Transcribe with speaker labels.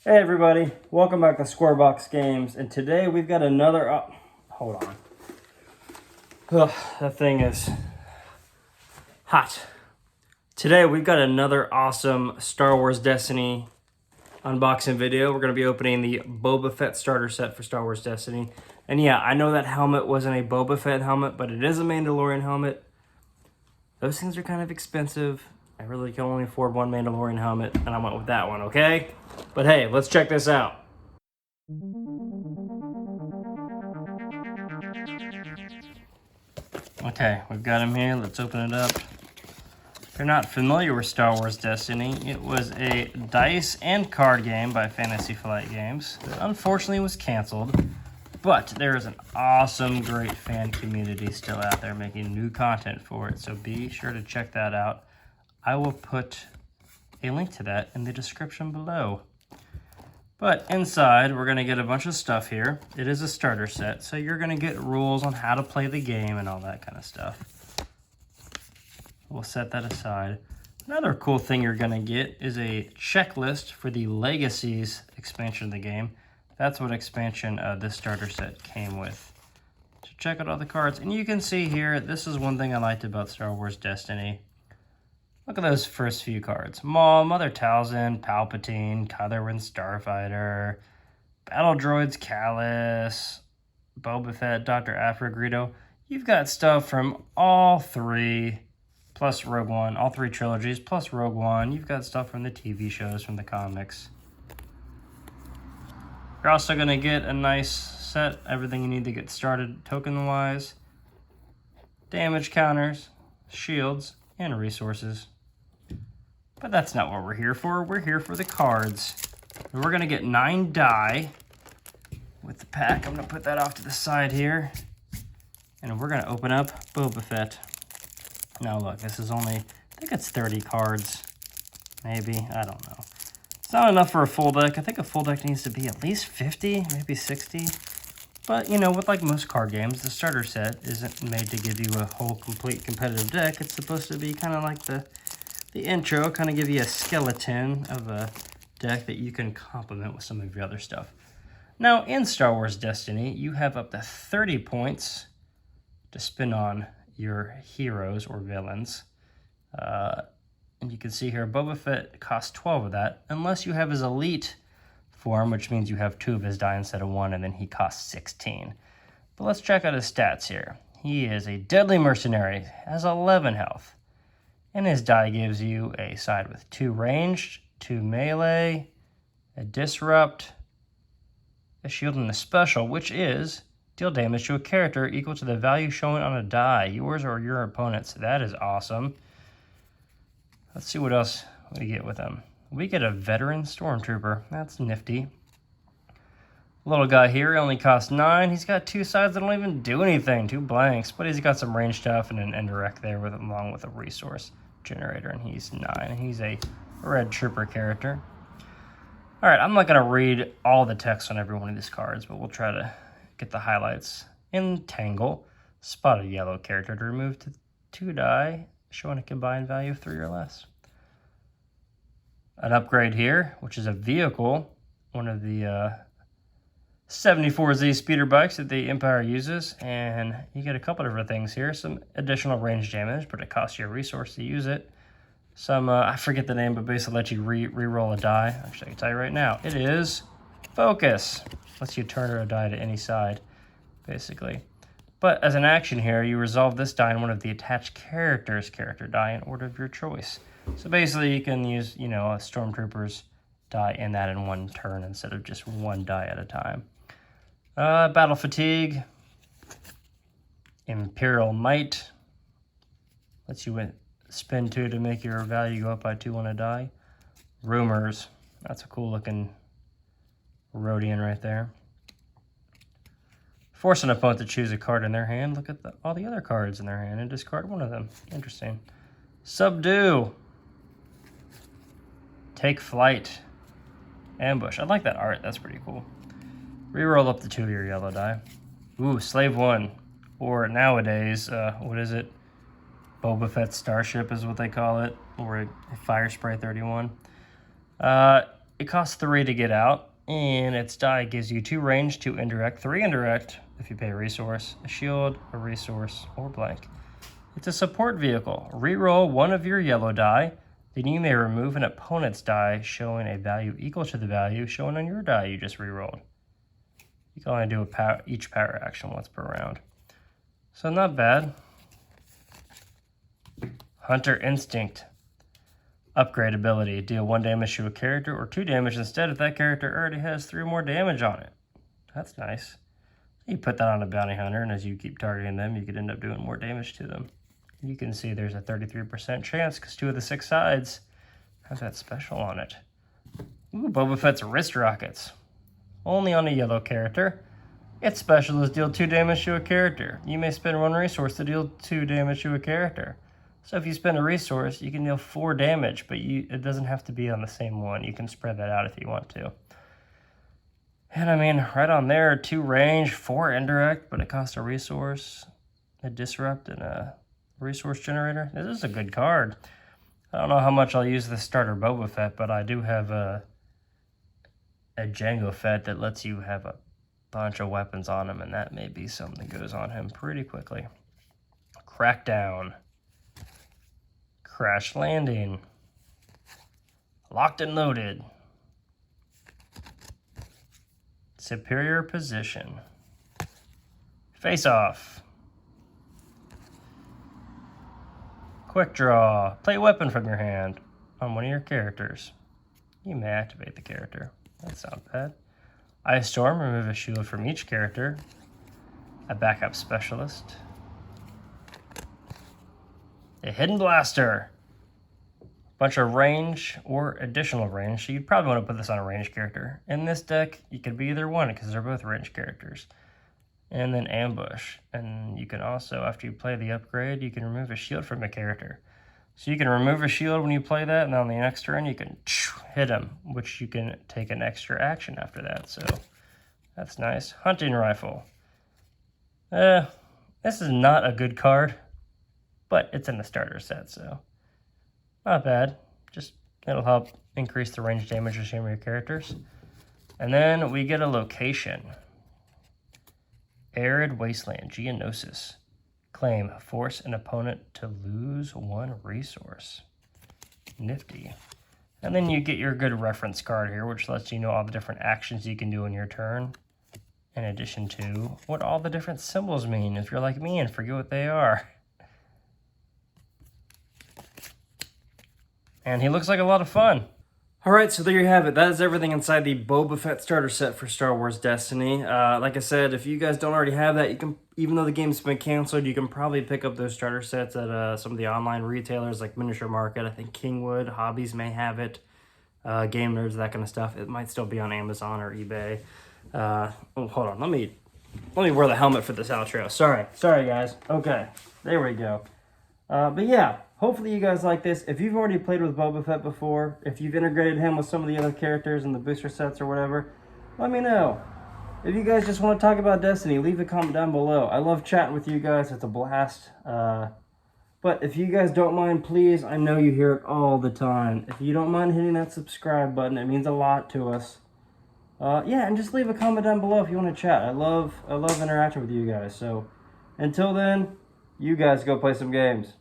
Speaker 1: Hey everybody, welcome back to Squarebox Games, and today we've got another, hold on. Ugh, that thing is hot. Today we've got another awesome Star Wars Destiny unboxing video. We're going to be opening the Boba Fett starter set for Star Wars Destiny. And yeah, I know that helmet wasn't a Boba Fett helmet, but it is a Mandalorian helmet. Those things are kind of expensive. I really can only afford one Mandalorian helmet, and I went with that one, okay? But hey, let's check this out. Okay, we've got him here. Let's open it up. If you're not familiar with Star Wars Destiny, it was a dice and card game by Fantasy Flight Games that unfortunately was canceled. But there is an awesome, great fan community still out there making new content for it, so be sure to check that out. I will put a link to that in the description below. But inside, we're going to get a bunch of stuff here. It is a starter set, so you're going to get rules on how to play the game and all that kind of stuff. We'll set that aside. Another cool thing you're going to get is a checklist for the Legacies expansion of the game. That's what expansion this starter set came with. So check out all the cards. And you can see here, this is one thing I liked about Star Wars Destiny. Look at those first few cards. Maul, Mother Talzin, Palpatine, Kylo Ren Starfighter, Battle Droids Callus, Boba Fett, Dr. Aphra Greedo. You've got stuff from all three, plus Rogue One, all three trilogies, plus Rogue One. You've got stuff from the TV shows, from the comics. You're also going to get a nice set, everything you need to get started token-wise. Damage counters, shields, and resources. But that's not what we're here for. We're here for the cards. And we're going to get 9 die with the pack. I'm going to put that off to the side here. And we're going to open up Boba Fett. Now look, this is only, I think it's 30 cards. Maybe, I don't know. It's not enough for a full deck. I think a full deck needs to be at least 50, maybe 60. But, you know, with like most card games, the starter set isn't made to give you a whole complete competitive deck. It's supposed to be kind of like the intro, kind of give you a skeleton of a deck that you can complement with some of your other stuff. Now, in Star Wars Destiny, you have up to 30 points to spend on your heroes or villains. And you can see here, Boba Fett costs 12 of that, unless you have his elite form, which means you have 2 of his die instead of 1, and then he costs 16. But let's check out his stats here. He is a deadly mercenary, has 11 health, and his die gives you a side with 2 ranged, 2 melee, a disrupt, a shield, and a special, which is deal damage to a character equal to the value shown on a die, yours or your opponent's. That is awesome. Let's see what else we get with him. We get a veteran stormtrooper. That's nifty. Little guy here, he only costs 9. He's got 2 sides that don't even do anything, 2 blanks, but he's got some range stuff and an indirect there with him, along with a resource generator, and he's 9. He's a red trooper character. All right, I'm not going to read all the text on every one of these cards, but we'll try to get the highlights. Entangle, spot a yellow character to remove 2 die, showing a combined value of 3 or less. An upgrade here, which is a vehicle, one of the 74Z speeder bikes that the Empire uses, and you get a couple different things here. Some additional range damage, but it costs you a resource to use it. Some, I forget the name, but basically lets you re-roll a die. Actually, I can tell you right now, it is Focus. Lets you turn a die to any side, basically. But as an action here, you resolve this die in one of the attached character's character die in order of your choice. So basically you can use, you know, a Stormtrooper's die in that in one turn instead of just 1 die at a time. Battle Fatigue. Imperial Might. Lets you spend 2 to make your value go up by 2 on a die. Rumors. That's a cool looking Rhodian right there. Force an opponent to choose a card in their hand. Look at all the other cards in their hand and discard one of them. Interesting. Subdue. Take Flight. Ambush. I like that art. That's pretty cool. Reroll up to 2 of your yellow die. Ooh, Slave 1. Or nowadays, what is it? Boba Fett Starship is what they call it. Or Fire Spray 31. It costs 3 to get out, and its die gives you 2 range, 2 indirect, 3 indirect if you pay a resource, a shield, a resource, or blank. It's a support vehicle. Reroll one of your yellow die, then you may remove an opponent's die showing a value equal to the value shown on your die you just rerolled. You can only do each power action once per round. So not bad. Hunter Instinct. Upgrade ability. Deal 1 damage to a character or 2 damage instead if that character already has 3 more damage on it. That's nice. You put that on a bounty hunter, and as you keep targeting them, you could end up doing more damage to them. You can see there's a 33% chance because 2 of the 6 sides have that special on it. Ooh, Boba Fett's wrist rockets. Only on a yellow character. Its special is deal 2 damage to a character. You may spend 1 resource to deal 2 damage to a character. So if you spend a resource, you can deal 4 damage, but it doesn't have to be on the same one. You can spread that out if you want to. And I mean, right on there, 2 range, 4 indirect, but it costs a resource, a disrupt, and a resource generator. This is a good card. I don't know how much I'll use this starter Boba Fett, but I do have a Jango Fett that lets you have a bunch of weapons on him, and that may be something that goes on him pretty quickly. Crackdown. Crash Landing. Locked and Loaded. Superior Position. Face Off. Quick Draw. Play a weapon from your hand on one of your characters. You may activate the character. That sounds bad. Ice Storm. Remove a shield from each character. A backup specialist. A Hidden Blaster. Bunch of range or additional range. So you'd probably want to put this on a range character. In this deck, you could be either one because they're both range characters. And then Ambush. And you can also, after you play the upgrade, you can remove a shield from a character. So you can remove a shield when you play that, and on the next turn you can hit him, which you can take an extra action after that. So that's nice. Hunting Rifle. This is not a good card, but it's in the starter set, so not bad. Just it'll help increase the range damage of some of your characters. And then we get a location. Arid Wasteland, Geonosis. Claim, force an opponent to lose 1 resource. Nifty. And then you get your good reference card here, which lets you know all the different actions you can do in your turn, in addition to what all the different symbols mean if you're like me and forget what they are. And he looks like a lot of fun. Alright, so there you have it. That is everything inside the Boba Fett starter set for Star Wars Destiny. Like I said, if you guys don't already have that, you can, even though the game's been canceled, you can probably pick up those starter sets at some of the online retailers like Miniature Market. I think Kingwood, Hobbies may have it. Game Nerds, that kind of stuff. It might still be on Amazon or eBay. Oh, hold on. Let me wear the helmet for this outro. Sorry guys. Okay, there we go. But yeah, hopefully you guys like this. If you've already played with Boba Fett before, if you've integrated him with some of the other characters in the booster sets or whatever, let me know. If you guys just want to talk about Destiny, leave a comment down below. I love chatting with you guys. It's a blast. But if you guys don't mind, please, I know you hear it all the time. If you don't mind hitting that subscribe button, it means a lot to us. Yeah, and just leave a comment down below if you want to chat. I love interacting with you guys. So until then, you guys go play some games.